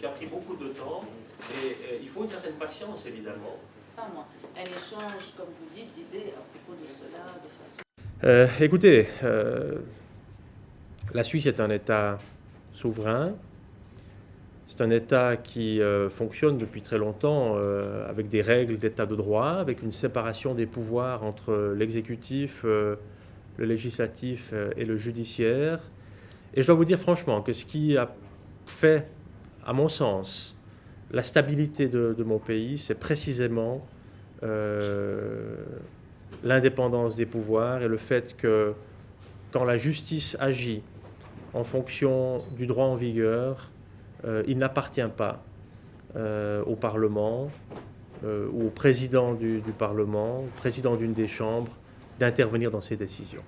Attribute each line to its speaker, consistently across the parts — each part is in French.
Speaker 1: qui a pris beaucoup de temps et il faut une certaine patience évidemment.
Speaker 2: Un échange, comme vous dites, d'idées à propos de cela de façon...
Speaker 1: Écoutez, la Suisse est un État souverain. C'est un État qui fonctionne depuis très longtemps avec des règles d'État de droit, avec une séparation des pouvoirs entre l'exécutif, le législatif et le judiciaire. Et je dois vous dire franchement que ce qui a fait, à mon sens, la stabilité de mon pays, c'est précisément l'indépendance des pouvoirs et le fait que quand la justice agit en fonction du droit en vigueur, il n'appartient pas au Parlement ou au président du Parlement, au président d'une des chambres, d'intervenir dans ces décisions.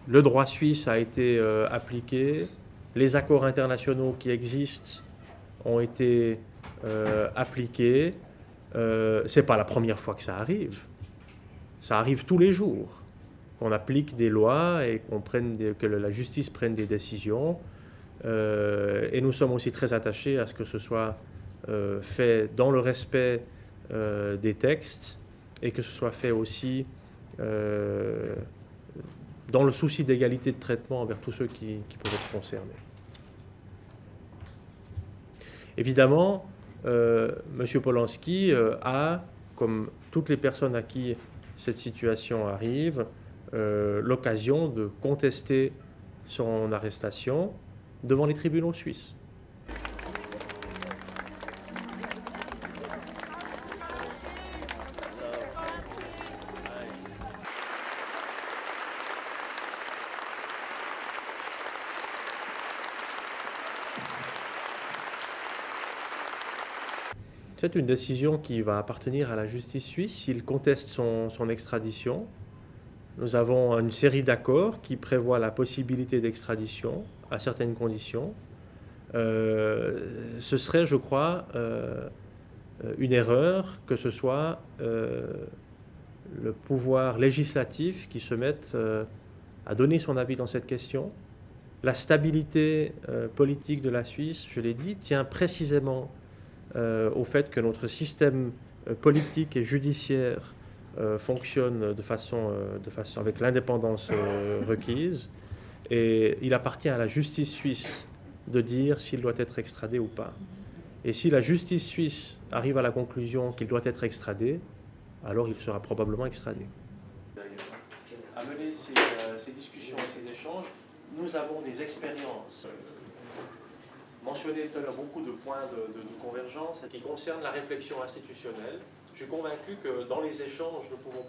Speaker 1: Le droit suisse a été appliqué, les accords internationaux qui existent ont été appliqués. Ce n'est pas la première fois que ça arrive. Ça arrive tous les jours, qu'on applique des lois et que la justice prenne des décisions. Et nous sommes aussi très attachés à ce que ce soit fait dans le respect des textes et que ce soit fait aussi dans le souci d'égalité de traitement envers tous ceux qui peuvent être concernés. Évidemment, M. Polanski a, comme toutes les personnes à qui cette situation arrive, l'occasion de contester son arrestation devant les tribunaux suisses. C'est une décision qui va appartenir à la justice suisse s'il conteste son extradition. Nous avons une série d'accords qui prévoient la possibilité d'extradition à certaines conditions. Ce serait, je crois, une erreur que ce soit le pouvoir législatif qui se mette à donner son avis dans cette question. La stabilité politique de la Suisse, je l'ai dit, tient précisément au fait que notre système politique et judiciaire fonctionne de façon avec l'indépendance requise. Et il appartient à la justice suisse de dire s'il doit être extradé ou pas. Et si la justice suisse arrive à la conclusion qu'il doit être extradé, alors il sera probablement extradé. À mener ces discussions et ces échanges, nous avons des expériences. Mentionné tout à l'heure beaucoup de points de convergence qui concernent la réflexion institutionnelle. Je suis convaincu que dans les échanges, nous pouvons